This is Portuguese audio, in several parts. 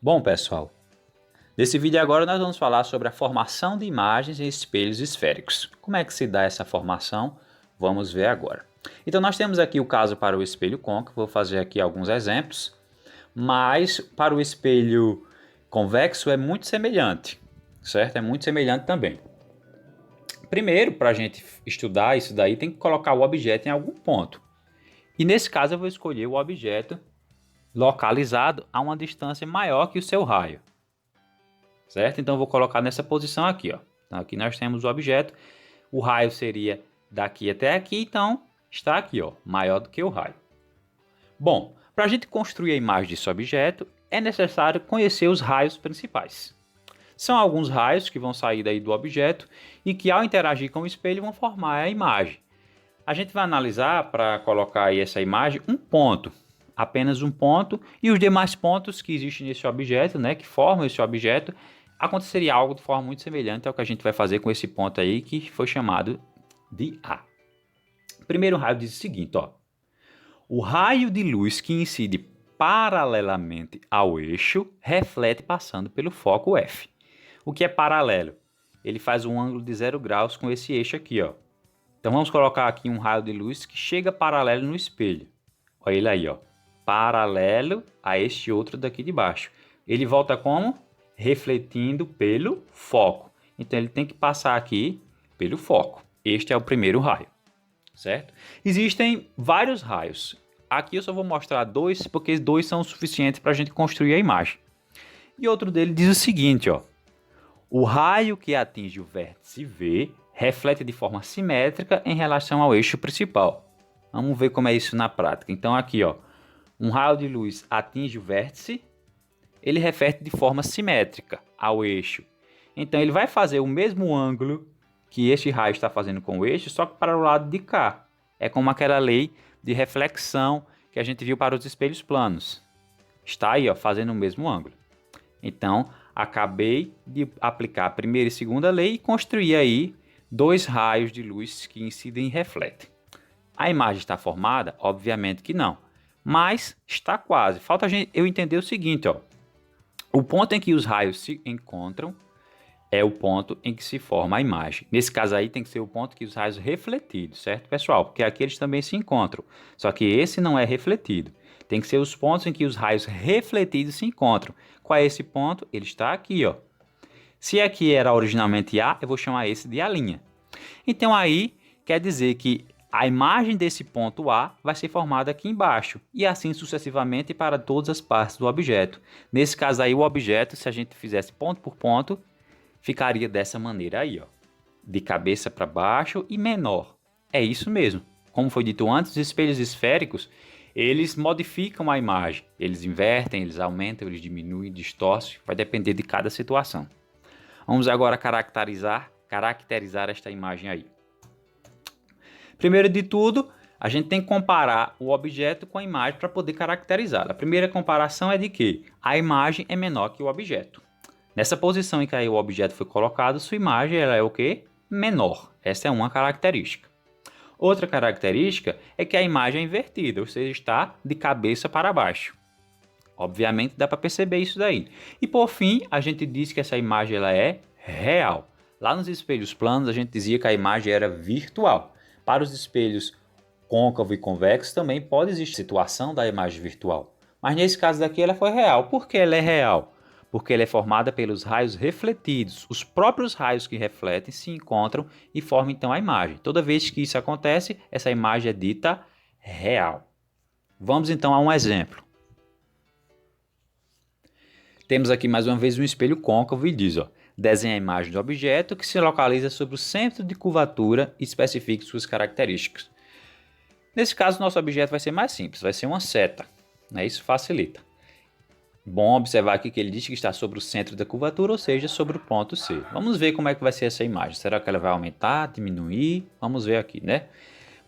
Bom, pessoal, nesse vídeo agora nós vamos falar sobre a formação de imagens em espelhos esféricos. Como é que se dá essa formação? Vamos ver agora. Então nós temos aqui o caso para o espelho côncavo, vou fazer aqui alguns exemplos, mas para o espelho convexo é muito semelhante, certo? É muito semelhante também. Primeiro, para a gente estudar isso daí, tem que colocar o objeto em algum ponto. E nesse caso eu vou escolher o objeto localizado a uma distância maior que o seu raio. Certo? Então eu vou colocar nessa posição aqui, ó. Então aqui nós temos o objeto, o raio seria daqui até aqui, então está aqui, ó, maior do que o raio. Bom, para a gente construir a imagem desse objeto, é necessário conhecer os raios principais. São alguns raios que vão sair daí do objeto e que ao interagir com o espelho vão formar a imagem. A gente vai analisar para colocar aí essa imagem um ponto, apenas um ponto, e os demais pontos que existem nesse objeto, né, que formam esse objeto, aconteceria algo de forma muito semelhante ao que a gente vai fazer com esse ponto aí, que foi chamado de A. O primeiro raio diz o seguinte, ó. O raio de luz que incide paralelamente ao eixo reflete passando pelo foco F. O que é paralelo? Ele faz um ângulo de 0 graus com esse eixo aqui, ó. Então vamos colocar aqui um raio de luz que chega paralelo no espelho. Olha ele aí, ó. Paralelo a este outro daqui de baixo. Ele volta como? Refletindo pelo foco. Então ele tem que passar aqui pelo foco. Este é o primeiro raio, certo? Existem vários raios. Aqui eu só vou mostrar dois, porque dois são o suficiente para a gente construir a imagem. E outro dele diz o seguinte, ó. O raio que atinge o vértice V reflete de forma simétrica em relação ao eixo principal. Vamos ver como é isso na prática. Então aqui, ó, um raio de luz atinge o vértice, ele reflete de forma simétrica ao eixo. Então ele vai fazer o mesmo ângulo que este raio está fazendo com o eixo, só que para o lado de cá. É como aquela lei de reflexão que a gente viu para os espelhos planos. Está aí, ó, fazendo o mesmo ângulo. Então, acabei de aplicar a primeira e segunda lei e construir aí dois raios de luz que incidem e refletem. A imagem está formada? Obviamente que não, mas está quase. Falta eu entender o seguinte, ó. O ponto em que os raios se encontram é o ponto em que se forma a imagem. Nesse caso aí tem que ser o ponto que os raios refletidos, certo, pessoal? Porque aqui eles também se encontram, só que esse não é refletido. Tem que ser os pontos em que os raios refletidos se encontram. Qual é esse ponto? Ele está aqui, ó. Se aqui era originalmente A, eu vou chamar esse de A'. Então aí quer dizer que a imagem desse ponto A vai ser formada aqui embaixo e assim sucessivamente para todas as partes do objeto. Nesse caso aí o objeto, se a gente fizesse ponto por ponto, ficaria dessa maneira aí, ó, de cabeça para baixo e menor. É isso mesmo. Como foi dito antes, os espelhos esféricos, eles modificam a imagem. Eles invertem, eles aumentam, eles diminuem, distorcem. Vai depender de cada situação. Vamos agora caracterizar esta imagem aí. Primeiro de tudo, a gente tem que comparar o objeto com a imagem para poder caracterizá-la. A primeira comparação é de que a imagem é menor que o objeto. Nessa posição em que aí o objeto foi colocado, sua imagem ela é o quê? Menor. Essa é uma característica. Outra característica é que a imagem é invertida, ou seja, está de cabeça para baixo. Obviamente dá para perceber isso daí. E por fim, a gente diz que essa imagem ela é real. Lá nos espelhos planos a gente dizia que a imagem era virtual. Para os espelhos côncavo e convexo também pode existir situação da imagem virtual. Mas nesse caso daqui ela foi real. Por que ela é real? Porque ela é formada pelos raios refletidos. Os próprios raios que refletem se encontram e formam então a imagem. Toda vez que isso acontece, essa imagem é dita real. Vamos então a um exemplo. Temos aqui mais uma vez um espelho côncavo e diz, ó, desenha a imagem do objeto que se localiza sobre o centro de curvatura e especifique suas características. Nesse caso, nosso objeto vai ser mais simples, vai ser uma seta. Né? Isso facilita. Bom observar aqui que ele diz que está sobre o centro da curvatura, ou seja, sobre o ponto C. Vamos ver como é que vai ser essa imagem. Será que ela vai aumentar, diminuir? Vamos ver aqui, né?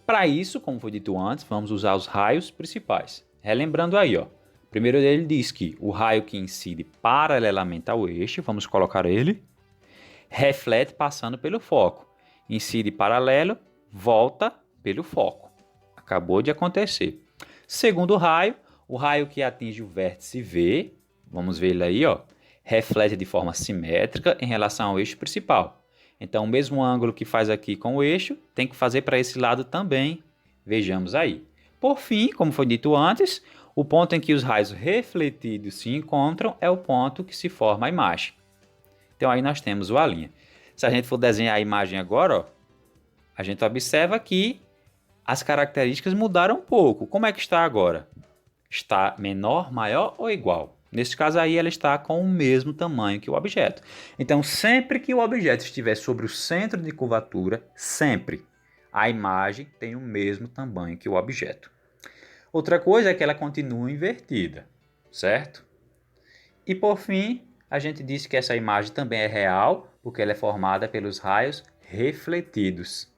Para isso, como foi dito antes, vamos usar os raios principais. Relembrando aí, ó. Primeiro ele diz que o raio que incide paralelamente ao eixo, vamos colocar ele, reflete passando pelo foco. Incide paralelo, volta pelo foco. Acabou de acontecer. Segundo raio, o raio que atinge o vértice V Vamos ver ele aí, ó. Reflete de forma simétrica em relação ao eixo principal. Então, o mesmo ângulo que faz aqui com o eixo, tem que fazer para esse lado também. Vejamos aí. Por fim, como foi dito antes, o ponto em que os raios refletidos se encontram é o ponto que se forma a imagem. Então, aí nós temos o A'. Se a gente for desenhar a imagem agora, ó, a gente observa que as características mudaram um pouco. Como é que está agora? Está menor, maior ou igual? Nesse caso aí, ela está com o mesmo tamanho que o objeto. Então, sempre que o objeto estiver sobre o centro de curvatura, sempre, a imagem tem o mesmo tamanho que o objeto. Outra coisa é que ela continua invertida, certo? E por fim, a gente disse que essa imagem também é real, porque ela é formada pelos raios refletidos.